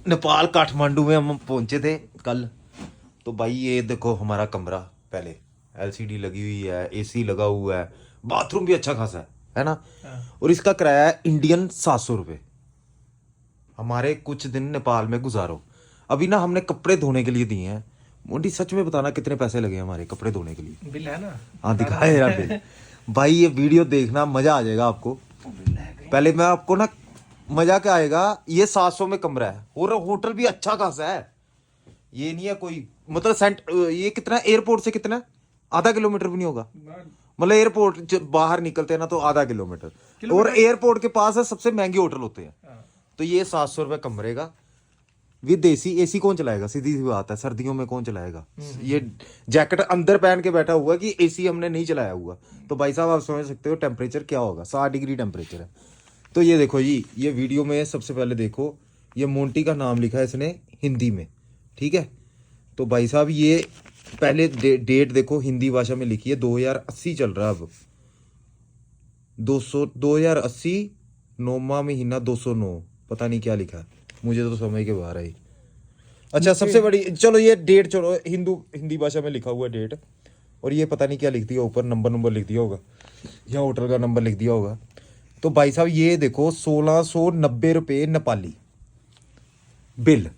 नेपाल काठमांडू में हम पहुंचे थे कल। तो भाई ये देखो हमारा कमरा, पहले एलसीडी लगी हुई है, एसी लगा हुआ है, बाथरूम भी अच्छा खासा है ना। और इसका किराया है इंडियन 700 रुपये। हमारे कुछ दिन नेपाल में गुजारो। अभी ना हमने कपड़े धोने के लिए दिए हैं। मोंटी सच में बताना कितने पैसे लगे हमारे कपड़े धोने के लिए? बिल है ना? हाँ दिखाए यार बिल। भाई ये वीडियो देखना, मजा आ जाएगा आपको। पहले मैं आपको ना, मजा क्या आएगा, ये 700 में कमरा है और होटल भी अच्छा खासा है। ये नहीं है कोई मतलब ये कितना एयरपोर्ट से कितना, आधा किलोमीटर भी नहीं होगा। मतलब एयरपोर्ट बाहर निकलते हैं ना तो आधा किलोमीटर। और एयरपोर्ट के पास है सबसे महंगे होटल होते हैं। तो ये 700 रुपये कमरे का विद एसी। एसी कौन चलाएगा? सीधी सी बात है, सर्दियों में कौन चलाएगा? ये जैकेट अंदर पहन के बैठा हुआ कि एसी हमने नहीं चलाया हुआ। तो भाई साहब आप समझ सकते हो टेम्परेचर क्या होगा, 60 डिग्री टेम्परेचर है। तो ये देखो जी, ये वीडियो में सबसे पहले देखो, ये मोंटी का नाम लिखा है इसने हिंदी में, ठीक है। तो भाई साहब ये पहले डेट देखो, हिंदी भाषा में लिखी है 2080 चल रहा है अब। 2080 9वां महीना 209, पता नहीं क्या लिखा है, मुझे तो समझ के बाहर आई। अच्छा सबसे बड़ी, चलो ये डेट, चलो हिंदी भाषा में लिखा हुआ डेट। और ये पता नहीं क्या लिख दिया ऊपर, नंबर लिख दिया होगा या होटल का नंबर लिख दिया होगा। तो भाई साहब ये देखो 1690 रुपये नेपाली बिल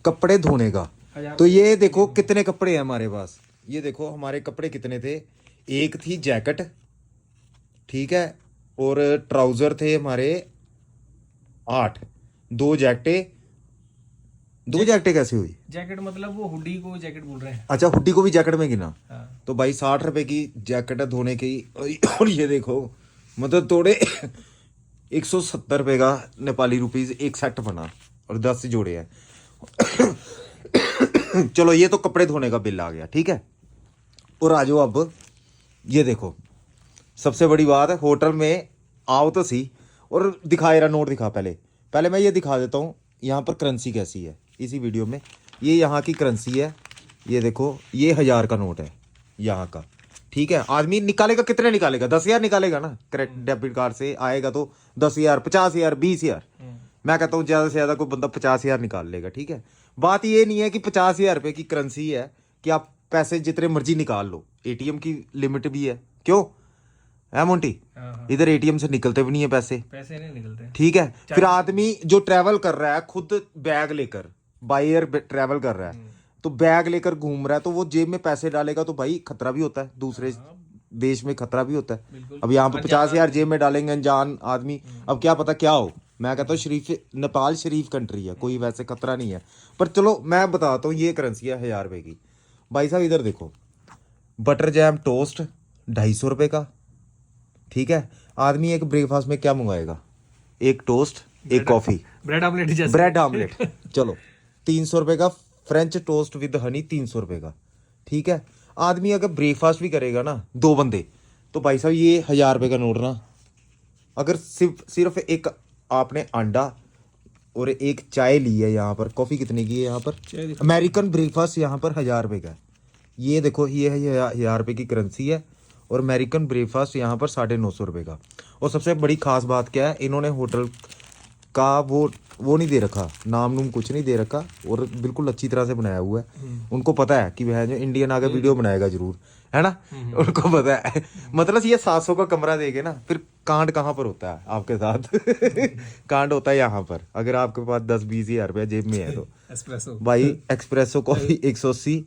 कपड़े धोने का। तो ये देखो कितने कपड़े हैं हमारे पास। ये देखो हमारे कपड़े कितने थे। एक थी जैकेट, ठीक है, और ट्राउजर थे हमारे 8। दो जैकेटें कैसे हुई? जैकेट मतलब वो हुडी को जैकेट बोल रहे हैं। अच्छा हुड्डी को भी जैकेट में गिना। हाँ। तो भाई 60 रुपए की जैकेट है धोने की। और ये देखो मतलब थोड़े 170 रुपए का नेपाली रुपीज एक सेट बना और 10 जोड़े हैं। चलो ये तो कपड़े धोने का बिल आ गया, ठीक है। और आ जाओ अब, ये देखो सबसे बड़ी बात है, होटल में आओ तो सी। और दिखाए रहा नोट दिखा, पहले मैं ये दिखा देता हूँ यहाँ पर करेंसी कैसी है इसी वीडियो में। ये यहाँ की करेंसी है, ये देखो ये 1000 का नोट है यहाँ का, ठीक है। आदमी निकालेगा कितने निकालेगा? 10,000 निकालेगा ना, क्रेडिट डेबिट कार्ड से आएगा तो 10,000, 50,000, 20,000। मैं कहता हूँ ज़्यादा से ज़्यादा कोई बंदा 50,000 निकाल लेगा, ठीक है। बात ये नहीं है कि 50,000 रुपये की करेंसी है कि आप पैसे जितने मर्जी निकाल लो, एटीएम की लिमिट भी है, क्यों है मोंटी? इधर एटीएम से निकलते भी नहीं है पैसे नहीं निकलते, ठीक है। फिर आदमी जो ट्रैवल कर रहा है खुद बैग लेकर, बाई एयर ट्रैवल कर रहा है, तो बैग लेकर घूम रहा है, तो वो जेब में पैसे डालेगा तो भाई खतरा भी होता है, दूसरे देश में खतरा भी होता है। अब यहाँ पे 50,000 जेब में डालेंगे अनजान आदमी, अब क्या पता क्या हो। मैं कहता हूँ शरीफ, नेपाल शरीफ कंट्री है, कोई वैसे खतरा नहीं है। पर चलो मैं बताता हूँ, ये करेंसी है 1000 रुपये की। भाई साहब इधर देखो, बटर जैम टोस्ट 250 रुपये का, ठीक है। आदमी एक ब्रेकफास्ट में क्या मंगाएगा? एक टोस्ट, एक कॉफी, ब्रेड ऑमलेट जैसे। Bread omelette. चलो 300 रुपये का फ्रेंच टोस्ट विद हनी, 300 रुपये का, ठीक है। आदमी अगर ब्रेकफास्ट भी करेगा ना 2 बंदे, तो भाई साहब ये 1000 रुपये का नोट ना, अगर सिर्फ एक आपने अंडा और एक चाय ली है, यहाँ पर कॉफी कितने की है यहाँ पर? अमेरिकन ब्रेकफास्ट यहाँ पर 1000 रुपये का है। ये देखो ये है 1000 रुपये की करेंसी है, और अमेरिकन ब्रेकफास्ट यहाँ पर 950 रुपये का। और सबसे बड़ी खास बात क्या है, इन्होंने होटल का वो नहीं दे रखा, नाम नूम कुछ नहीं दे रखा, और बिल्कुल अच्छी तरह से बनाया हुआ है। उनको पता है कि वह जो इंडियन आगे वीडियो बनाएगा जरूर, है ना। उनको पता है। मतलब ये 700 का कमरा देके ना, फिर कांड कहाँ पर होता है आपके साथ? कांड होता है यहाँ पर, अगर आपके पास 10-20 हज़ार रुपया जेब में है तो। एस्प्रेसो भाई एक्सप्रेसो कॉफी 180,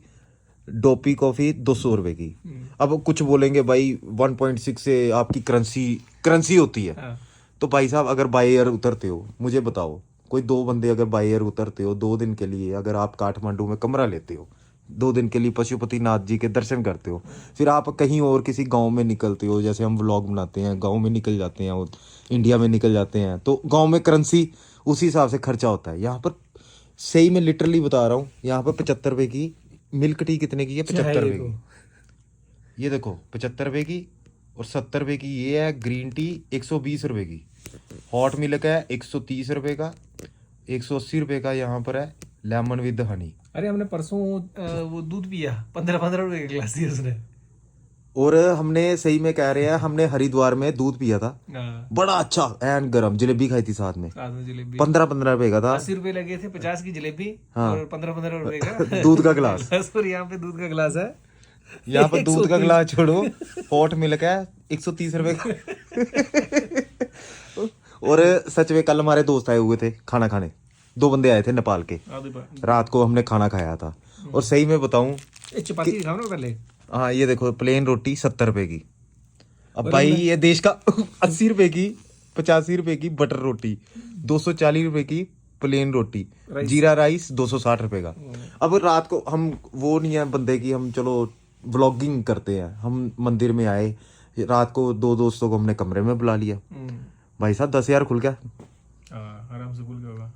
डोपी कॉफी 200 रुपए की। अब कुछ बोलेंगे भाई 1.6 से आपकी करेंसी होती है। तो भाई साहब अगर बाई एयर उतरते हो, मुझे बताओ, कोई 2 बंदे अगर बाई एयर उतरते हो 2 दिन के लिए, अगर आप काठमांडू में कमरा लेते हो 2 दिन के लिए, पशुपतिनाथ जी के दर्शन करते हो, फिर आप कहीं और किसी गांव में निकलते हो, जैसे हम व्लॉग बनाते हैं, गांव में निकल जाते हैं और इंडिया में निकल जाते हैं, तो गांव में करेंसी उसी हिसाब से खर्चा होता है। यहाँ पर सही में लिटरली बता रहा हूँ, यहाँ पर 75 रुपये की मिल्क टी कितने की है? 75 रुपये की। ये देखो 75 रुपये की, और 70 रुपये की ये है ग्रीन टी, 120 रुपये की। हॉट मिल्क है 130 रुपये का, 180 रुपये का यहाँ पर है लेमन विद हनी। अरे हमने परसों वो दूध पिया, 15-15 रुपए का गिलास दिया उसने। और हमने सही में कह रहे हैं, हमने हरिद्वार में दूध पिया था, हाँ, बड़ा अच्छा एंड गरम, जलेबी खाई थी साथ में, साथ में जलेबी 15-15 रुपए का था 80 रुपए लगे थे, 50 की जलेबी हाँ। और 15-15 रुपए का दूध का गिलास। और यहाँ पे दूध का गिलास है, यहाँ पर दूध का गिलास छोड़ो, हॉट मिल्क है 130 रुपए का। और सच में कल हमारे दोस्त आए हुए थे खाना खाने, 2 बंदे आए थे नेपाल के, आधे पर रात को हमने खाना खाया था। और सही में बताऊं, चपाती दिखाओ ना पहले। हाँ ये देखो प्लेन रोटी 70 रुपए की। अब भाई ये देश का 80 रुपए की, 85 रुपए की बटर रोटी, 240 रुपए की प्लेन रोटी, जीरा राइस 260 रुपए का। अब रात को हम वो नहीं है बंदे की, हम चलो व्लॉगिंग करते हैं, हम मंदिर में आए, रात को 2 दोस्तों को हमने कमरे में बुला लिया, भाई साहब 10,000 खुल गया। आराम से खुल गया होगा,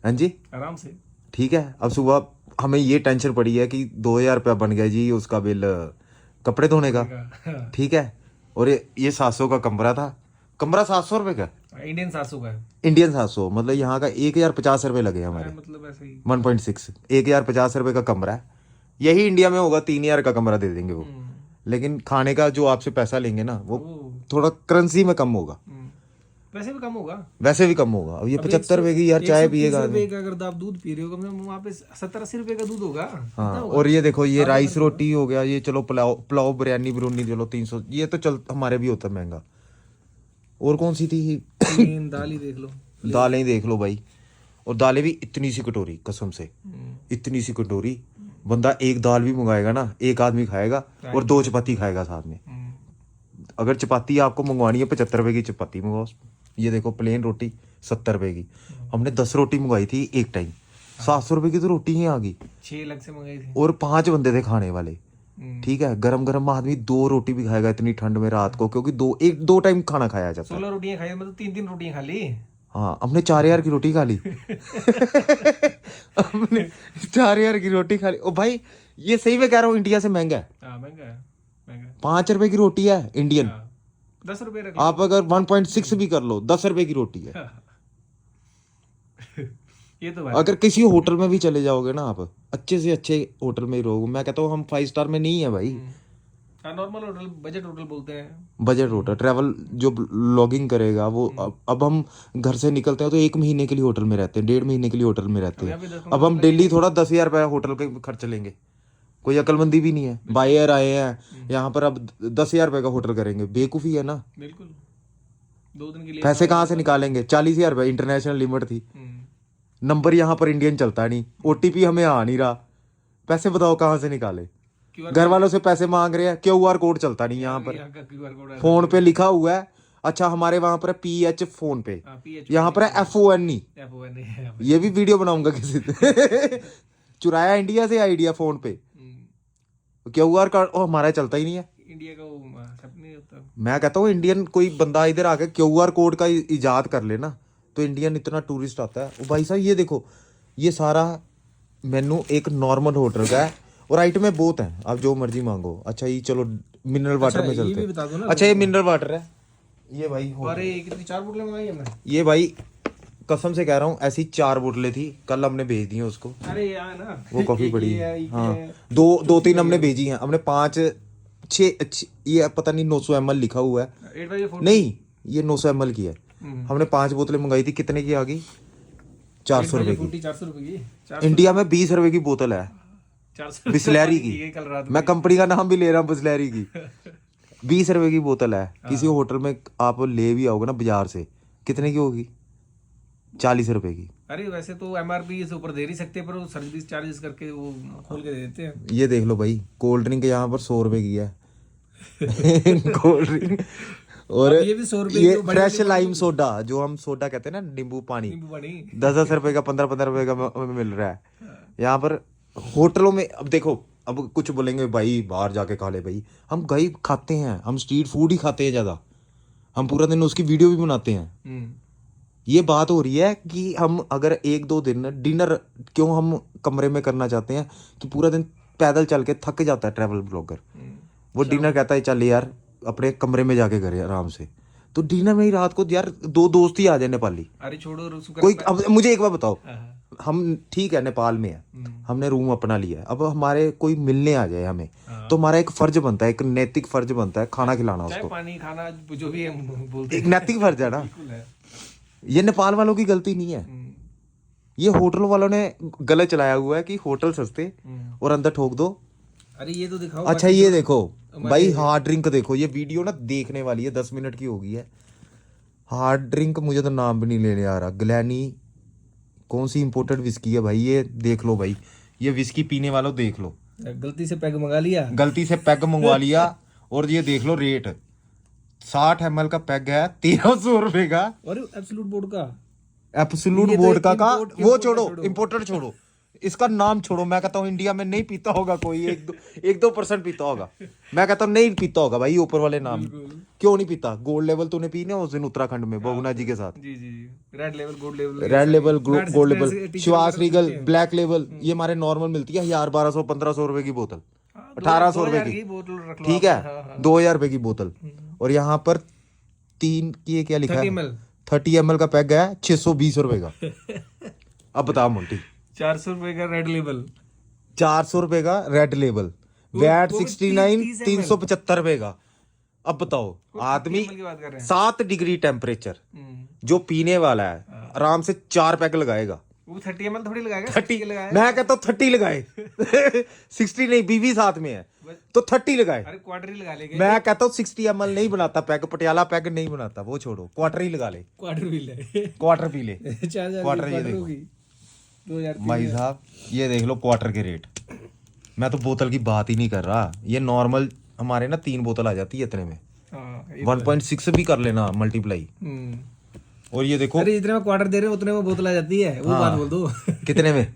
हाँ जी आराम से। ठीक है। अब सुबह हमें ये टेंशन पड़ी है कि 2,000 रुपया बन गया जी उसका बिल कपड़े धोने का, ठीक है। और ये 700 का कमरा था, कमरा 700 रुपए का, इंडियन 700 का है, इंडियन 700, मतलब यहाँ का 1,050 रुपए लगे हमारे, मतलब ऐसे ही। 1.6, 1,050 रुपए का कमरा है। यही इंडिया में होगा 3,000 का कमरा दे देंगे वो, लेकिन खाने का जो आपसे पैसा लेंगे ना वो थोड़ा करेंसी में कम होगा, वैसे भी कम होगा, वैसे भी कम होगा। अब ये 75 रुपए की यार चाय पिएगा, अगर आप दूध पी रहे हो कम से कम वहाँ पे 70-80 रुपए का दूध होगा। हाँ। और ये देखो ये राइस रोटी हो गया, ये चलो पुलाव बिरयानी बिरूनी चलो 300, ये तो चल हमारे भी होता है महंगा। और कौन सी थी, दाल ही देख लो, दालें ही देख लो भाई। और दालें भी इतनी सी कटोरी, कसम से इतनी सी कटोरी, बंदा एक दाल भी मंगाएगा ना, एक आदमी खाएगा और 2 चपाती खाएगा साथ में। अगर चपाती आपको मंगवानी है 75 रुपए की चपाती मंगवाओ। ये देखो प्लेन रोटी 70 रुपए की, हमने 10 रोटी मंगवाई थी एक टाइम, 700 रुपए की तो रोटी ही आ गई, 6 अलग से मंगाई थी। और 5 बंदे थे खाने वाले, ठीक है। गरम गरम आदमी 2 रोटी भी खाएगा इतनी ठंड में रात को, क्योंकि 2 टाइम खाना खाया जाता है। 16 रोटियां खाई, मतलब 3-3 रोटियां खा ली। हाँ हमने 4,000 की रोटी खा ली। हमने 4,000 की रोटी खा ली। ओ भाई ये सही में कह रहा हूँ, इंडिया से महंगा है, महंगा है, महंगा है। 5 रुपए की रोटी है इंडियन, 10 रुपए रख आप अगर 1.6 भी कर लो 10 रुपए की रोटी है। ये तो बात अगर किसी होटल में भी चले जाओगे ना आप, अच्छे से अच्छे होटल में ही रहोगे, मैं कहता हूँ हम 5 स्टार में नहीं है भाई, नॉर्मल होटल, बजट होटल बोलते हैं, बजट होटल। ट्रैवल जो लॉगिंग करेगा वो, अब हम घर से निकलते हैं तो 1 महीने के लिए होटल में रहते हैं, 1.5 महीने के लिए होटल में रहते हैं। अब हम डेली थोड़ा 10,000 रुपया होटल के खर्च लेंगे, कोई अकलमंदी भी नहीं है। बाय एयर आए हैं यहाँ पर, अब 10,000 रुपए का होटल करेंगे, बेवकूफ़ी है ना। बिल्कुल 2 दिन के लिए पैसे कहाँ से निकालेंगे, 40,000 रुपये इंटरनेशनल लिमिट थी, नंबर यहाँ पर इंडियन चलता नहीं, OTP हमें आ नहीं रहा, पैसे बताओ कहाँ से निकाले। घर वालों से पैसे मांग रहे हैं, QR कोड चलता नहीं यहाँ पर, QR कोड फोन पे लिखा हुआ है। अच्छा हमारे वहां पर है PH फोन पे, यहाँ पर है FONE, ये भी वीडियो बनाऊंगा किसी से। चुराया इंडिया से आइडिया फोन पे, QR कार्ड हमारा चलता ही नहीं है। इंडिया का वो सब नहीं होता। मैं कहता हूँ इंडियन कोई बंदा इधर आके QR कोड का इजाद कर लेना, तो इंडियन इतना टूरिस्ट आता है। ओ भाई साहब ये देखो, ये सारा मेनू एक नॉर्मल होटल का है, और आइटमें बहुत हैं, आप जो मर्जी मांगो। अच्छा ये चलो मिनरल वाटर में चलते हैं। अच्छा ये मिनरल वाटर है, ये भाई अरे कितनी 4 बोतलें मंगाई हमने। ये भाई कसम से कह रहा हूँ ऐसी 4 बोतलें थी, कल हमने भेज दी हैं उसको। अरे यार ना वो काफी बड़ी है, हाँ 2-3 हमने भेजी हैं, हमने 5-6 ये पता नहीं 900 ml लिखा हुआ है, नहीं ये 900 ml की है। हमने 5 बोतलें मंगाई थी, कितने की आ गई, 400 रुपए की। 400 रुपए की इंडिया में 20 रुपए की बोतल है, 400 बिस्लैरी की, कल रात मैं कंपनी का नाम भी ले रहा हूँ बिस्लैरी की। 20 रुपए की बोतल है, किसी होटल में आप ले भी आओगे ना बाजार से, कितने की होगी, 40 रुपए की। अरे वैसे तो MRP से ऊपर दे नहीं सकते, पर वो सर्विस चार्जेस करके वो खोल के दे देते हैं। ये देख लो भाई, कोल्ड ड्रिंक यहाँ पर 100 रुपए की है। कोल्ड ड्रिंक, और ये भी 100 रुपए ये फ्रेश लाइम सोडा, जो हम सोडा कहते हैं ना, नींबू पानी, 10-10 रुपए का, 15-15 रुपए का हमें मिल रहा है यहाँ पर होटलों में। अब देखो, अब कुछ बोलेंगे भाई बाहर जाके खा ले, भाई हम गई खाते हैं, हम स्ट्रीट फूड ही खाते हैं ज़्यादा, हम पूरा दिन उसकी वीडियो भी बनाते हैं। ये बात हो रही है कि हम अगर 1-2 दिन डिनर क्यों हम कमरे में करना चाहते हैं, कि पूरा दिन पैदल चल के थक जाता है ट्रैवल ब्लॉगर, वो डिनर कहता है चल यार अपने कमरे में जाके करे आराम से, तो डिनर में ही रात को यार 2 दोस्त ही आ जाए नेपाली। अरे छोड़ो कोई, अब मुझे एक बार बताओ, हम ठीक है नेपाल में है, हमने रूम अपना लिया है, अब हमारे कोई मिलने आ जाए हमें, हाँ। तो हमारा एक फर्ज बनता है, एक नैतिक फर्ज बनता है खाना खिलाना चाय उसको। पानी खाना जो भी हम बोलते एक नैतिक फर्ज है ना, बिल्कुल है। ये नेपाल वालों की गलती नहीं है, ये होटल वालों ने गलत चलाया हुआ है कि होटल सस्ते और अंदर ठोक दो। अरे ये तो दिखाओ। अच्छा बाकी ये जो देखो हमारे- भाई, हार्ड ड्रिंक देखो, ये वीडियो ना देखने वाली है, 10 मिनट की होगी है। हार्ड ड्रिंक मुझे तो नाम भी नहीं लेने आ रहा, ग्लैनी कौन सी इंपोर्टेड विस्की है भाई, ये देख लो भाई, ये विस्की पीने वालों देख लो, गलती से पैग मंगा लिया। गलती से पैग मंगवा लिया और ये देख लो रेट, 60 ml का पैग है 1300 रुपए का। और एब्सोल्यूट बोर्ड का एब्सोल्यूट ये तो वोडका का, import- वो import छोड़ो, छोड़ो। इंपोर्टेड छोड़ो, इसका नाम छोड़ो। मैं कहता हूँ इंडिया में नहीं पीता होगा कोई, 1-2% पीता होगा, मैं कहता हूँ नहीं पीता होगा भाई ऊपर वाले नाम। क्यों नहीं पीता? गोल्ड लेवल तूने पी ना उस दिन उत्तराखंड में बगुना जी के साथ, जी जी जी। Red level gold level red level gold level T-shirt Shivas वगैरह रीगल मिलते हैं। ब्लैक लेवल, ये हमारे नॉर्मल मिलती है 1000-1200-1500 रुपए की बोतल, हाँ, 1800 रुपए 2000 की, बोतल रख लो ठीक आप। है, हाँ, हाँ। 2000 रुपए की बोतल। और यहाँ पर 3 की ये क्या लिखा 30 है, ml 30 ml का पैग है 620 रुपए का। अब बताओ मोंटी, 400 रुपए का रेड लेबल, 400 रुपए का रेड लेबल, वैट वो भी 69 30 ml। 375 रुपए का। अब बताओ आदमी 30 ml की बात कर रहे हैं। 7 डिग्री टेम्परेचर, हम्म। जो पीने वाला है आराम से 4 पैग लगाएगा। वो 30 ml थोड़ी लगाएगा, 30 60 लगाएगा। मैं कहता हूँ 30 लगाए 60 नहीं, बीवी साथ में है तो 30 लगाए। अरे क्वार्टर ही लगा लेंगे। मैं कहता हूँ 60 ml नहीं बनाता पैग, पटियाला पैग नहीं बनाता, वो छोड़ो, क्वार्टर ही लगा ले, क्वार्टर भी ले क्वार्टर पी ले। 4000 क्वार्टर ये क्वार्टर देखो। होगी 2000 भाई साहब ये देख लो क्वार्टर के रेट, मैं तो बोतल की बात ही नहीं कर रहा, ये नॉर्मल हमारे ना 3 बोतल आ जाती है इतने में, हाँ, ये 1.6 भी कर लेना मल्टीप्लाई। हम्म। और ये देखो अरे जितने में क्वार्टर दे रहे हो उतने में बोतल आ जाती है, वो बात बोल दो। कितने में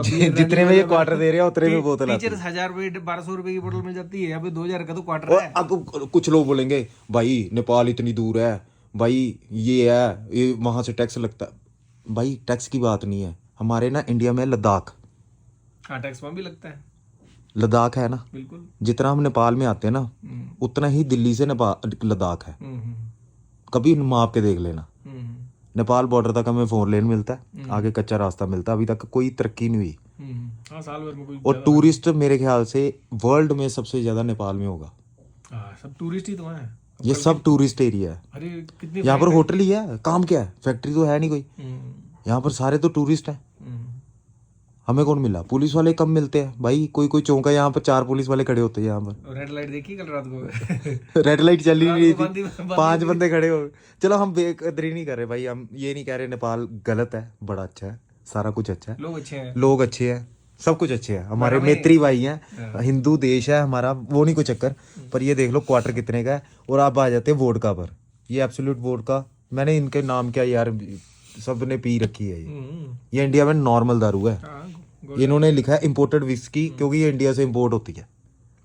जितने में ये क्वार्टर दे रहे हैं उतने में बोतल आती है। टीचर्स 1000 रुपए 1200 रुपए की बोतल मिल जाती है, अभी 2000 का तो क्वार्टर और है। अब कुछ लोग बोलेंगे भाई नेपाल इतनी दूर है, भाई ये है, ये वहां से टैक्स लगता है। भाई टैक्स की बात नहीं है, हमारे ना इंडिया में लद्दाख, हाँ टैक्स वहाँ भी लगता है लद्दाख है ना, बिल्कुल। जितना हम नेपाल में आते हैं ना उतना ही दिल्ली से नेपाल लद्दाख है, कभी माप के देख लेना। नेपाल बॉर्डर तक हमें 4 लेन मिलता है, आगे कच्चा रास्ता मिलता है, अभी तक कोई तरक्की नहीं हुई। हाँ साल भर में कोई और टूरिस्ट मेरे ख्याल से वर्ल्ड में सबसे ज्यादा नेपाल में होगा, हाँ सब टूरिस्ट ही तो हैं। ये सब टूरिस्ट एरिया है। अरे कितनी यहाँ पर होटल ही है, काम क्या है, फैक्ट्री तो है नहीं कोई, यहाँ पर सारे तो टूरिस्ट हैं। हमें कौन मिला? पुलिस वाले कम मिलते हैं भाई, कोई कोई चौंका यहाँ पर 4 पुलिस वाले खड़े होते हैं यहाँ पर। रेड लाइट देखी कल रात को? रेड लाइट चल ही नहीं रही बंदी- थी, बंदी 5 बंदे खड़े हो गए। चलो हम बेकदरी नहीं कर रहे भाई, हम ये नहीं कह रहे नेपाल गलत है, बड़ा अच्छा है, सारा कुछ अच्छा है, लोग अच्छे हैं। लोग अच्छे हैं, सब कुछ अच्छे हैं, हमारे मैत्री भाई हैं, हिंदू देश है हमारा, वो नहीं कोई चक्कर। पर ये देख लो क्वार्टर कितने का है। और आप आ जाते हैं वोडका पर, ये एब्सोल्यूट वोडका, मैंने इनके नाम क्या यार, सब ने पी रखी है ये इंडिया में नॉर्मल दारू है, हाँ, इन्होंने लिखा है इंपोर्टेड विस्की, क्योंकि ये इंडिया से इंपोर्ट होती है,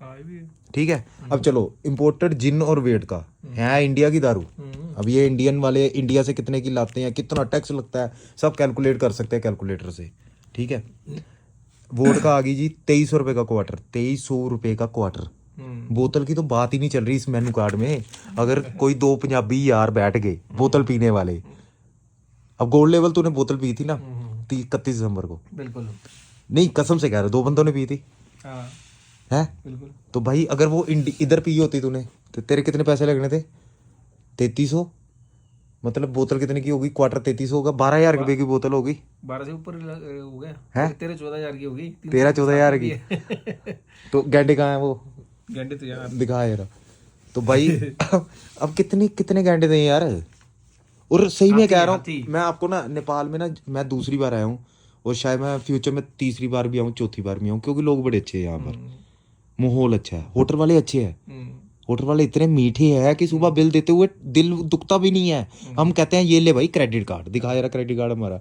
हाँ, ये भी है। ठीक है। अब चलो इंपोर्टेड जिन और वेट का है इंडिया की दारू, अब ये इंडियन वाले इंडिया से कितने की लाते हैं, कितना टैक्स लगता है, सब कैलकुलेट कर सकते हैं कैलकुलेटर से, ठीक है। वोट का आ गई जी 2300 रुपए का क्वार्टर, 2300 रुपए का क्वार्टर। बोतल की तो बात ही नहीं चल रही इस मेनू कार्ड में। अगर कोई 2 पंजाबी यार बैठ गए बोतल पीने वाले, अब गोल्ड लेवल तूने बोतल पी थी ना 31 दिसंबर को, बिल्कुल नहीं कसम से कह रहा, 2 बंदों ने पी थी हाँ है, बिल्कुल। तो भाई अगर वो इधर पी होती तूने तो तेरे कितने पैसे लगने थे? 3300, मतलब बोतल कितने की होगी? क्वार्टर 3300 होगा, 12,000 रुपए की बोतल होगी, 12 से ऊपर हो गया है? 13-14 हज़ार की होगी, 13-14,000 की। तो गैंडे कहाँ है वो, घंटे तो यार दिखा यार। तो भाई अब कितने गैंडे थे यार। और सही में कह रहा हूँ मैं आपको ना, नेपाल में ना मैं दूसरी बार आया हूँ, और शायद मैं फ्यूचर में तीसरी बार भी आऊँ, चौथी बार भी आऊँ, क्योंकि लोग बड़े अच्छे हैं यहाँ पर, माहौल अच्छा है, होटल वाले अच्छे हैं, होटल वाले इतने मीठे हैं कि सुबह बिल देते हुए दिल दुखता भी नहीं है। हम कहते हैं ये ले भाई क्रेडिट कार्ड दिखा, यार क्रेडिट कार्ड हमारा,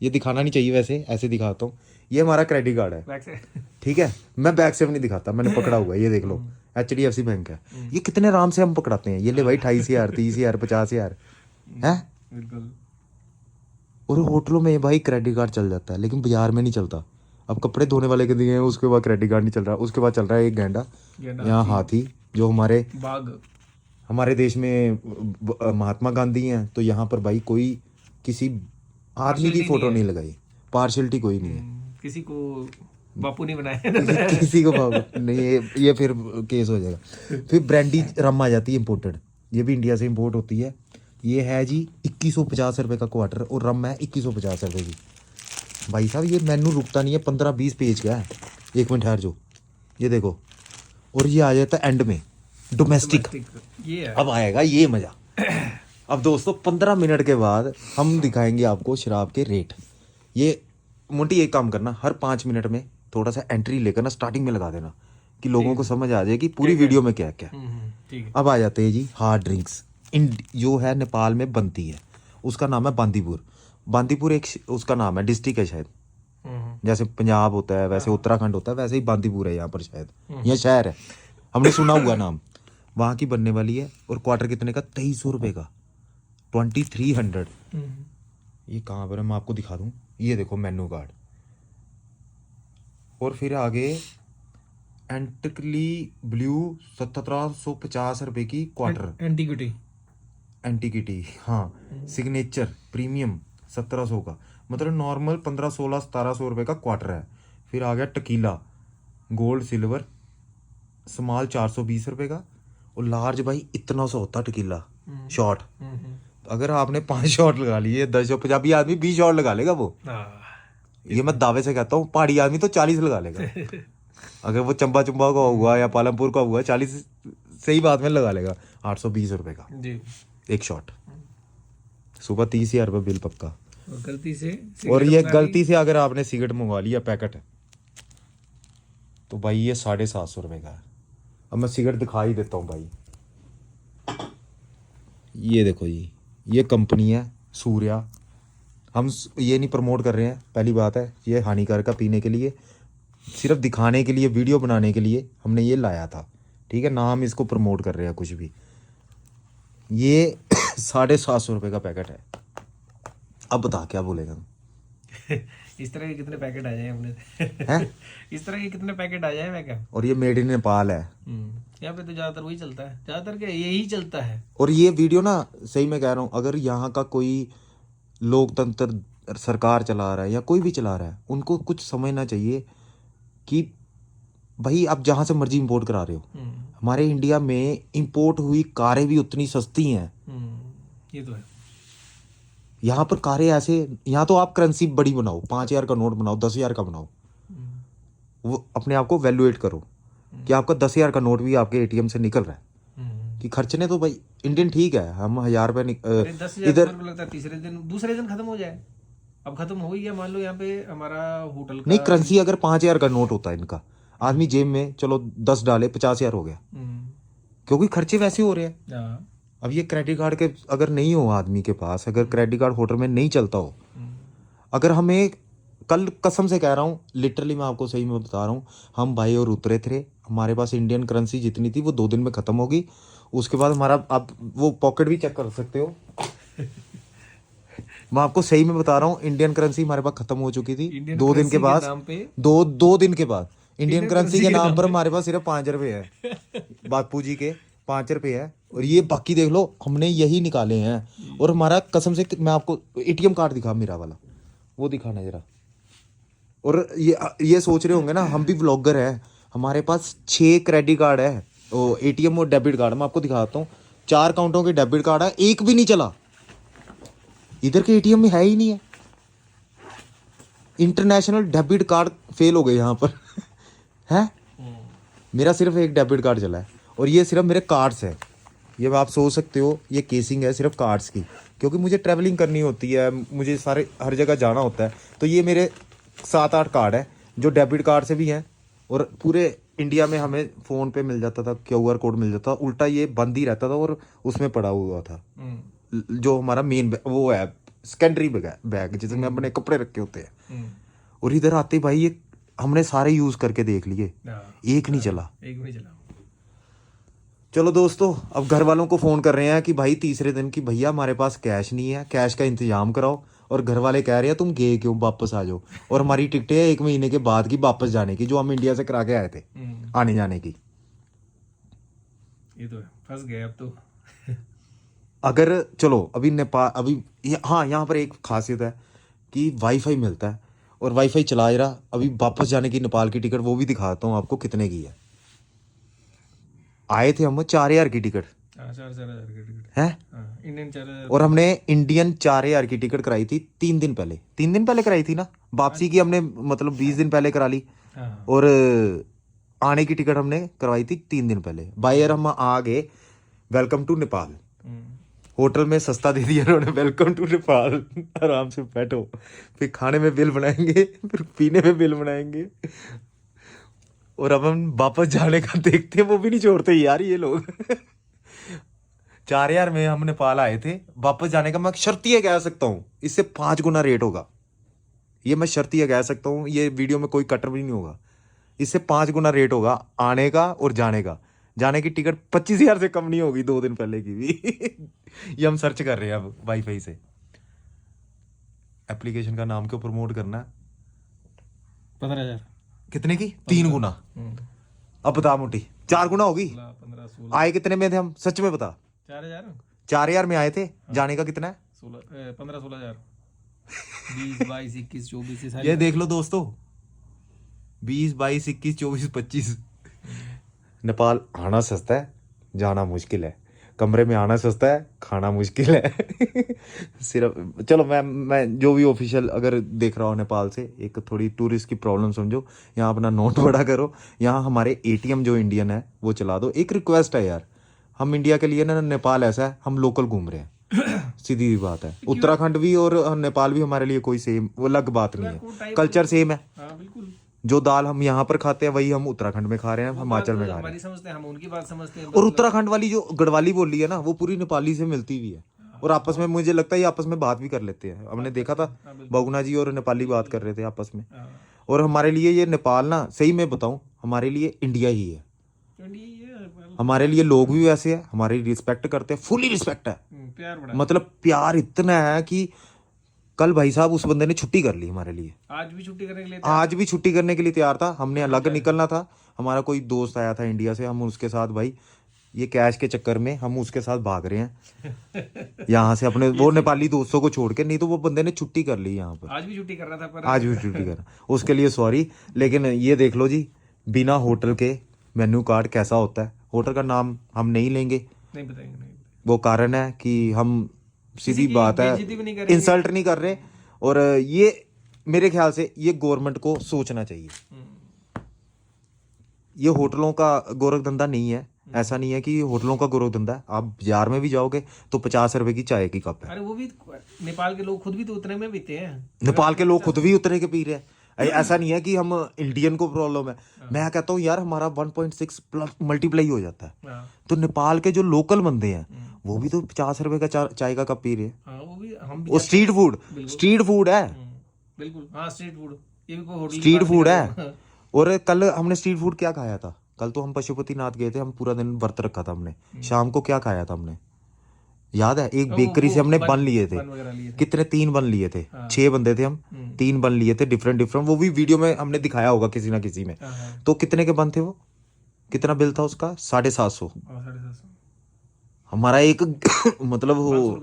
ये दिखाना नहीं चाहिए वैसे, ऐसे दिखाता हूँ, ये हमारा क्रेडिट कार्ड है, बैक से ठीक है। मैं बैक से भी नहीं दिखाता, मैंने पकड़ा हुआ है, ये देख लो HDFC बैंक है, ये कितने आराम से हम पकड़ाते हैं, ये ले भाई 28,000 30,000 50,000 है। बिल्कुल। और होटलों में भाई क्रेडिट कार्ड चल जाता है, लेकिन बाजार में नहीं चलता। अब कपड़े धोने वाले के दिए हैं, उसके बाद क्रेडिट कार्ड नहीं चल रहा, उसके बाद चल रहा है एक गैंडा, यहाँ हाथी, जो हमारे देश में महात्मा गांधी हैं, तो यहाँ पर भाई कोई किसी आदमी की फोटो नहीं लगाई, पार्शलिटी कोई नहीं है, किसी को बापू नहीं बनाया। किसी को नहीं, ये फिर केस हो जाएगा। फिर ब्रांडी रम आ जाती है इम्पोर्टेड, ये भी इंडिया से इम्पोर्ट होती है। ये है जी 2150 रुपये का क्वार्टर, और रम है 2150 रुपये की। भाई साहब ये मेनू रुकता नहीं है, 15-20 पेज का है। एक मिनट ठहर जो, ये देखो। और ये आ जाता है एंड में डोमेस्टिक। ये है। अब आएगा ये मज़ा। अब दोस्तों 15 मिनट के बाद हम दिखाएंगे आपको शराब के रेट। ये मोटी एक काम करना, हर 5 मिनट में थोड़ा सा एंट्री लेकर ना स्टार्टिंग में लगा देना, कि लोगों को समझ आ जाए कि पूरी वीडियो में क्या क्या। ठीक है। अब आ जाते हैं जी हार्ड ड्रिंक्स। जो है नेपाल में बनती है, उसका नाम है बांदीपुर। बांदीपुर एक उसका नाम है, डिस्ट्रिक्ट है शायद। जैसे पंजाब होता है वैसे उत्तराखंड होता है, वैसे ही बांदीपुर है यहाँ पर शायद, यह शहर है, हमने सुना हुआ नाम। वहाँ की बनने वाली है। और क्वार्टर कितने का? 2300 रुपये का, 2300। ये कहाँ पर है मैं आपको दिखा दूँ, ये देखो मेन्यू कार्ड। और फिर आगे एंटिकली ब्लू 1750 रुपये की क्वार्टर। एंटिकिटी हाँ। सिग्नेचर प्रीमियम 1700 का, मतलब नॉर्मल 1500-1600-1700 रुपये का क्वार्टर है। फिर आ गया टकीला गोल्ड सिल्वर स्मॉल 420 रुपये का। और लार्ज भाई इतना सा होता टकीला शॉट। अगर आपने 5 शॉट लगा लिए, 10 पंजाबी आदमी 20 शॉट लगा लेगा वो। ये मैं दावे से कहता हूँ, पहाड़ी आदमी तो 40 लगा लेगा। अगर वो चंबा का हुआ या पालमपुर का हुआ, 40 सही बात में लगा लेगा। 820 रुपये का जी एक शॉट। सुबह 30,000 रुपये बिल पक्का। और गलती से और ये गलती से अगर आपने सिगरेट मंगवा लिया पैकेट, तो भाई ये 750 रुपये का है। अब मैं सिगरेट दिखा ही देता हूँ भाई। ये देखो जी, ये कंपनी है सूर्या। हम ये नहीं प्रमोट कर रहे हैं, पहली बात है। ये हानिकारक है पीने के लिए, सिर्फ दिखाने के लिए, वीडियो बनाने के लिए हमने ये लाया था, ठीक है ना। हम इसको प्रमोट कर रहे हैं कुछ भी। ये 750 रुपये का पैकेट है। अब बता क्या बोलेगा। इस तरह के कितने पैकेट आ जाए अपने हैं? इस तरह के कितने पैकेट आ जाए मैं क्या। और ये मेड इन नेपाल है। यहाँ पे तो ज्यादातर वही चलता है, ज्यादातर क्या यही चलता है। और ये वीडियो ना, सही मैं कह रहा हूँ, अगर यहाँ का कोई लोकतंत्र सरकार चला रहा है या कोई भी चला रहा है, उनको कुछ समझना चाहिए कि भाई आप जहाँ से मर्जी इंपोर्ट करा रहे हो, हमारे इंडिया में इंपोर्ट हुई कारें भी उतनी सस्ती हैं। ये तो है। यहाँ पर कारें ऐसे, यहाँ तो आप करेंसी बड़ी बनाओ, 5,000 का नोट बनाओ, 10,000 का बनाओ, वो अपने आप को वैल्यूएट करो कि आपका 10,000 का नोट भी आपके एटीएम से निकल रहा है। कि खर्चने तो भाई इंडियन ठीक है, हम 1,000 रुपये 10,000 इधर लगता है तीसरे दिन दूसरे दिन खत्म हो जाए। अब खत्म हो ही गया, मान लो यहाँ पे हमारा होटल का नहीं, करेंसी अगर 5,000 का नोट होता है इनका, आदमी जेब में चलो 10 डाले, 50,000 हो गया, क्योंकि खर्चे वैसे हो रहे हैं। अब ये क्रेडिट कार्ड के अगर नहीं हो आदमी के पास, अगर क्रेडिट कार्ड होटल में नहीं चलता हो, अगर हमें कल कसम से कह रहा हूँ, लिटरली मैं आपको सही में बता रहा हूँ, हम भाई और उतरे थे, हमारे पास इंडियन करेंसी जितनी थी वो 2 दिन में ख़त्म होगी। उसके बाद हमारा, आप वो पॉकेट भी चेक कर सकते हो। मैं आपको सही में बता रहा हूँ, इंडियन करेंसी हमारे पास ख़त्म हो चुकी थी 2 दिन के बाद। 2 दिन के बाद इंडियन करेंसी के नाम पर हमारे पास सिर्फ 5 रुपये है, बापू जी के 5 रुपये है। और ये बाकी देख लो, हमने यही निकाले हैं। और हमारा कसम से, मैं आपको एटीएम कार्ड दिखा, मेरा वाला वो दिखाना जरा। और ये सोच रहे होंगे ना, हम भी व्लॉगर हैं, हमारे पास 6 क्रेडिट कार्ड है, वो एटीएम और डेबिट कार्ड। मैं आपको दिखाता हूँ, 4 काउंटों के डेबिट कार्ड है, एक भी नहीं चला। इधर के एटीएम में है ही नहीं है। इंटरनेशनल डेबिट कार्ड फेल हो गए यहाँ पर है। मेरा सिर्फ एक डेबिट कार्ड चला है, और ये सिर्फ मेरे कार्ड्स है। ये आप सोच सकते हो, ये केसिंग है सिर्फ कार्ड्स की, क्योंकि मुझे ट्रैवलिंग करनी होती है, मुझे सारे हर जगह जाना होता है। तो ये मेरे 7-8 कार्ड है जो डेबिट कार्ड से भी हैं। और पूरे इंडिया में हमें फ़ोन पे मिल जाता था, QR कोड मिल जाता था, उल्टा ये बंद ही रहता था और उसमें पड़ा हुआ था। जो हमारा मेन वो है सेकेंडरी बैग जिसमें अपने कपड़े रखे होते हैं। और इधर आते भाई ये हमने सारे यूज़ करके देख लिए, एक नहीं चला। चलो दोस्तों, अब घर वालों को फ़ोन कर रहे हैं कि भाई तीसरे दिन की, भैया हमारे पास कैश नहीं है, कैश का इंतजाम कराओ। और घर वाले कह रहे हैं तुम गए क्यों, वापस आ जाओ। और हमारी टिकटें 1 महीने के बाद की वापस जाने की, जो हम इंडिया से करा के आए थे, आने जाने की। ये तो फंस गए अब तो। अगर चलो अभी नेपाल, अभी हाँ, यहाँ पर एक खासियत है कि वाईफाई मिलता है। और वाईफाई चला ही रहा। अभी वापस जाने की नेपाल की टिकट वो भी दिखाता हूँ आपको कितने की है। आए थे हम 4,000 की टिकट 4,000 की टिकट है, इंडियन 4,000 और हमने इंडियन 4,000 की टिकट कराई थी 3 दिन पहले। 3 दिन पहले कराई थी ना, वापसी की हमने मतलब 20 दिन पहले करा ली। हाँ और आने की टिकट हमने करवाई थी 3 दिन पहले। बाय एयर हम आ गए, वेलकम टू नेपाल। होटल में सस्ता दे दिया उन्होंने, वेलकम टू नेपाल, आराम से बैठो, फिर खाने में बिल बनाएंगे, फिर पीने में बिल बनाएंगे। और अब हम वापस जाने का देखते हैं, वो भी नहीं छोड़ते यार ये लोग। 4,000 में हम नेपाल आए थे, वापस जाने का मैं शर्तिया कह सकता हूँ इससे 5 गुना रेट होगा। ये मैं शर्तिया कह सकता हूँ, ये वीडियो में कोई कटर भी नहीं होगा। इससे 5 गुना रेट होगा आने का और जाने का। जाने की टिकट 25,000 से कम नहीं होगी 2 दिन पहले की भी। ये हम सर्च कर रहे हैं अब वाईफाई से। एप्लीकेशन का नाम क्यों प्रमोट करना है? 15,000 कितने की? 3 गुना। अब बता मोटी, 4 गुना होगी। 15 16 आए कितने में थे हम, सच में बता। 4,000 4,000 में आए थे, जाने का कितना है? 15 16,000 20 22 21 24 ये सारी ये देख लो दोस्तों, 20 22 21 24 25। नेपाल आना सस्ता है, जाना मुश्किल है। कमरे में आना सस्ता है, खाना मुश्किल है। सिर्फ चलो, मैं जो भी ऑफिशियल अगर देख रहा हूँ नेपाल से, एक थोड़ी टूरिस्ट की प्रॉब्लम समझो, यहाँ अपना नोट बड़ा करो। यहाँ हमारे एटीएम जो इंडियन है वो चला दो। एक रिक्वेस्ट है यार, हम इंडिया के लिए ना, नेपाल ऐसा है हम लोकल घूम रहे हैं। सीधी सी बात है, उत्तराखंड भी और नेपाल भी हमारे लिए कोई सेम वो अलग बात नहीं है, कल्चर सेम है। हाँ बिल्कुल। जो दाल हम यहाँ पर खाते हैं वही हम उत्तराखंड में खा रहे हैं, हिमाचल में खा रहे हैं। हमारी समझते हैं, हम उनकी बात समझते हैं। और उत्तराखंड वाली जो गढ़वाली बोली है ना, वो पूरी नेपाली से मिलती भी है। और आपस में मुझे लगता है ये आपस में बात भी कर लेते हैं। हमने देखा था बगुना जी और नेपाली बात कर रहे थे आपस में। और हमारे लिए ये नेपाल ना, सही में बताऊं, हमारे लिए इंडिया ही है। हमारे लिए लोग भी वैसे है, हमारी रिस्पेक्ट करते हैं, फुली रिस्पेक्ट है। प्यार बड़ा, मतलब प्यार इतना है कि कल भाई साहब उस बंदे ने छुट्टी कर ली हमारे लिए। आज भी छुट्टी करने के लिए आज भी छुट्टी करने के लिए तैयार था। हमने अलग निकलना था, हमारा कोई दोस्त आया था इंडिया से, हम उसके साथ भाई ये कैश के चक्कर में हम उसके साथ भाग रहे हैं यहाँ से अपने वो नेपाली दोस्तों को छोड़ के। नहीं तो वो बंदे ने छुट्टी कर ली यहाँ पर। आज भी छुट्टी कर रहा था, पर आज भी छुट्टी कर, उसके लिए सॉरी। लेकिन ये देख लो जी, बिना होटल के मेन्यू कार्ड कैसा होता है। होटल का नाम हम नहीं लेंगे, नहीं बताएंगे, नहीं वो कारण है कि हम सीधी की बात है, बेइज्जती भी नहीं करेंगे। इंसल्ट नहीं कर रहे। और ये मेरे ख्याल से ये गवर्नमेंट को सोचना चाहिए। ये होटलों का गोरख धंधा नहीं है, ऐसा नहीं है कि होटलों का गोरख धंधा है। आप बाजार में भी जाओगे तो 50 रुपए की चाय की कप है। अरे वो भी नेपाल के लोग खुद भी तो उतने में पीते हैं। नेपाल के लोग खुद भी उतरे के पी रहे हैं। ऐसा नहीं है कि हम इंडियन को प्रॉब्लम है। मैं कहता हूँ यार, हमारा 1.6 प्लस मल्टीप्लाई हो जाता है। तो नेपाल के जो लोकल बंदे हैं वो भी तो 50 रुपए का चाय का कप पी रहे हैं। वो भी हम भी वो स्ट्रीट फूड है। बिल्कुल, हाँ स्ट्रीट फूड, ये भी कोई होटल स्ट्रीट फूड है। और कल हमने स्ट्रीट फूड क्या खाया था? कल तो हम पशुपतिनाथ गए थे, हम पूरा दिन व्रत रखा था हमने। शाम को क्या खाया था हमने, याद है? एक बेकरी से हमने बन लिए थे। कितने? 3 बन लिए थे। 6 बंदे थे हम, 3 बन लिए थे डिफरेंट डिफरेंट। वो भी वीडियो में हमने दिखाया होगा किसी ना किसी में। तो कितने के बन थे वो? कितना बिल था उसका? 750। हमारा एक मतलब वो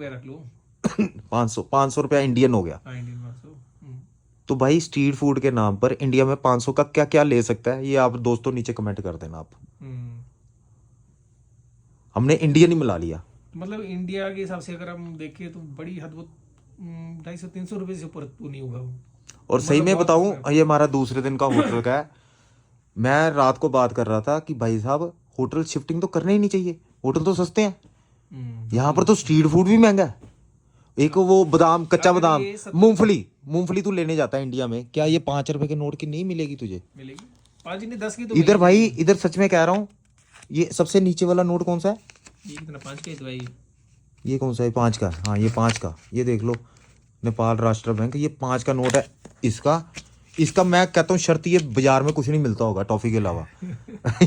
500 रुपया इंडियन हो गया। तो भाई स्ट्रीट फूड के नाम पर इंडिया में 500 का क्या क्या ले सकता है, ये आप दोस्तों नीचे कमेंट कर देना आप। हमने इंडियन ही मिला लिया। मतलब इंडिया के हिसाब से अगर हम देखें तो बड़ी हद वो 250-300 रुपए से ऊपर तो नहीं होगा वो। और सही में बताऊं, ये हमारा दूसरे दिन का होटल का है। मैं रात को बात कर रहा था कि भाई साहब होटल शिफ्टिंग तो करना ही नहीं चाहिए, होटल तो सस्ते हैं। यहाँ पर तो स्ट्रीट फूड भी महंगा है। एक वो बादाम, कच्चा बादाम, मूंगफली तू लेने जाता है इंडिया में, क्या ये 5 रुपए के नोट की नहीं मिलेगी तुझे? मिलेगी 5 नहीं 10 की तो इधर भाई, इधर सच में कह रहा हूँ, ये सबसे नीचे वाला नोट कौन सा है? ये कितना? 5 का ही तो भाई। ये कौन सा है? 5 का। हाँ ये 5 का, ये देख लो, नेपाल राष्ट्र बैंक, ये 5 का नोट है इसका मैं कहता हूँ शर्त, ये बाजार में कुछ नहीं मिलता होगा टॉफी के अलावा।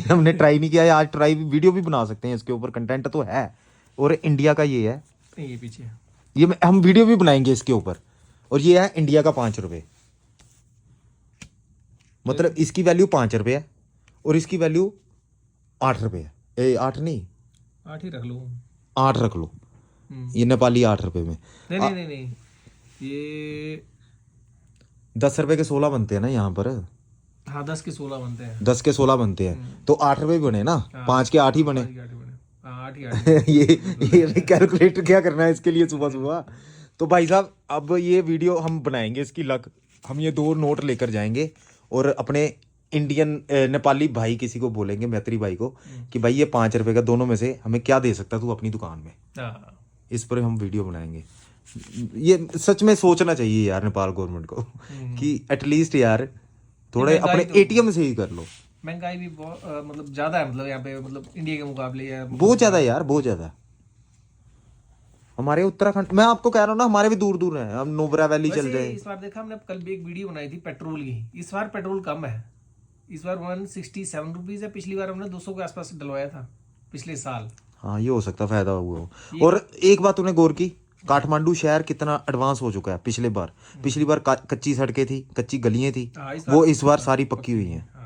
हमने ट्राई नहीं किया है, आज ट्राई वीडियो भी बना सकते हैं इसके ऊपर, कंटेंट तो है। और इंडिया का ये है, ये पीछे ये हम वीडियो भी बनाएंगे इसके ऊपर। और ये है इंडिया का 5 रुपए, मतलब इसकी वैल्यू 5 रुपए है और इसकी वैल्यू 8 रुपए है। 8 नहीं, 8 ही रख लो, 8 रख लो। ये नेपाली 8 रुपए में नहीं, ये 10 रुपए के 16 बनते हैं ना यहाँ पर, हाँ 10 के 16 बनते हैं। 10 के 16 बनते हैं तो 8 रुपए भी बने ना, 5 के 8 ही बने। 8 ही 8 बने। हाँ 8 ही 8 ये कैलकुलेट क्या करना है इसके लिए सुबह सुबह। तो भाई साहब अब ये वीडियो हम बनाएंगे इसकी लक, हम ये 2 नोट लेकर जाएंगे और अपने इंडियन नेपाली भाई किसी को बोलेंगे, मैत्री भाई को, कि भाई ये 5 रुपए का दोनों में से हमें क्या दे सकता तू अपनी दुकान में। हाँ इस पर हम वीडियो बनाएंगे। ये सच में सोचना चाहिए यार नेपाल गवर्नमेंट को कि एटलीस्ट यार थोड़े अपने एटीएम से ही कर लो। महंगाई भी बहुत मतलब ज्यादा है, मतलब यहाँ पे मतलब इंडिया के मुकाबले या बहुत ज्यादा यार, बहुत ज्यादा। हमारे उत्तराखंड, मैं आपको कह रहा हूँ ना, हमारे भी दूर दूर हैं, हम नुब्रा वैली चल वैसे रहे हैं। इस बार देखा हमने, कल भी एक वीडियो बनाई थी पेट्रोल की। इस बार पेट्रोल कम है, इस बार 167 रुपीज है। पिछली बार हमने 200 के आसपास डलवाया था पिछले साल। हाँ ये हो सकता है फायदा हुआ हो। और एक बात तूने गौर की, काठमांडू शहर कितना एडवांस हो चुका है। पिछली बार कच्ची सड़कें थी, कच्ची गलियां थी, हाँ, वो इस बार सारी पक्की हुई हैं। हाँ,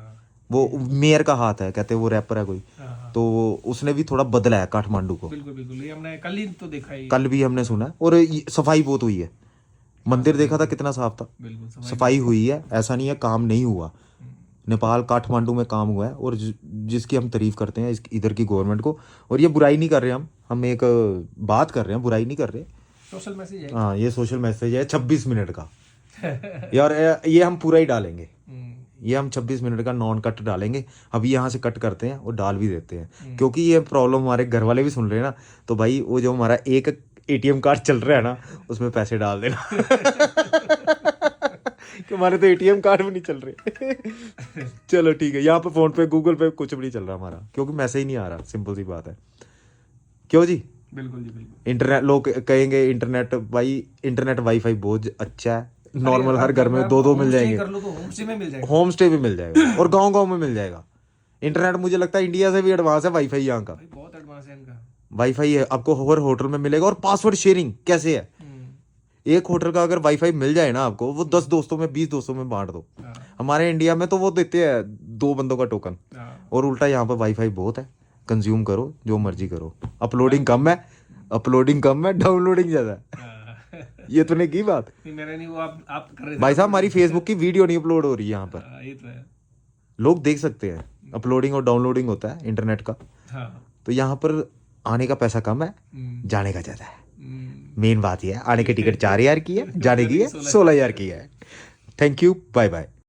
वो मेयर का हाथ है, कहते हैं वो रैपर है कोई, हाँ, तो उसने भी थोड़ा बदला है काठमांडू को। बिल्कुल बिल्कुल, ये हमने कल ही तो देखा ही। कल भी हमने सुना, और सफाई बहुत हुई है। मंदिर देखा था कितना साफ था, बिल्कुल सफाई हुई है, ऐसा नहीं है काम नहीं हुआ। नेपाल काठमांडू में काम हुआ है, और जिसकी हम तारीफ करते हैं इधर की गवर्नमेंट को। और ये बुराई नहीं कर रहे हम एक बात कर रहे हैं, बुराई नहीं कर रहे। सोशल मैसेज है। हाँ ये सोशल मैसेज है 26 मिनट का यार, ये हम पूरा ही डालेंगे। ये हम 26 मिनट का नॉन कट डालेंगे। अभी यहाँ से कट करते हैं और डाल भी देते हैं, क्योंकि ये प्रॉब्लम हमारे घर वाले भी सुन रहे हैं ना। तो भाई वो जो हमारा एक एटीएम कार्ड चल रहा है ना, उसमें पैसे डाल देना कि हमारे तो एटीएम कार्ड भी नहीं चल रहे चलो ठीक है, यहाँ पे फोन पे गूगल पे कुछ भी नहीं चल रहा हमारा, क्योंकि मैसेज नहीं आ रहा। सिंपल सी बात है, क्यों जी? बिल्कुल जी बिल्कुल। इंटरनेट, लोग कहेंगे इंटरनेट, भाई इंटरनेट वाईफाई बहुत अच्छा है, नॉर्मल हर घर में 2 मिल जाएंगे। कर लो तो होम स्टे में मिल जाएगा, होम स्टे भी मिल जाएगा और गांव गांव में मिल जाएगा। इंटरनेट मुझे लगता है इंडिया से भी एडवांस है वाईफाई यहाँ का। भाई बहुत एडवांस है इनका वाईफाई है आपको हर होटल में मिलेगा। और पासवर्ड शेयरिंग कैसे है, एक होटल का अगर वाईफाई मिल जाए ना आपको, वो 10 दोस्तों में 20 दोस्तों में बांट दो। हमारे इंडिया में तो वो देते हैं 2 बंदों का टोकन, और उल्टा यहाँ पर वाईफाई बहुत है, कंज्यूम करो जो मर्जी करो। अपलोडिंग कम है, डाउनलोडिंग ज्यादा है। ये तूने की बात? मेरा नहीं, वो आप कर रहे थे भाई साहब, हमारी फेसबुक की वीडियो नहीं अपलोड हो रही है यहाँ पर, ये तो है। लोग देख सकते हैं। अपलोडिंग और डाउनलोडिंग होता है इंटरनेट का। तो यहाँ पर आने का पैसा कम है, जाने का ज्यादा है। मेन बात यह है, आने की टिकट 4000 की है, जाने की है 16000 की है। Thank you, bye bye.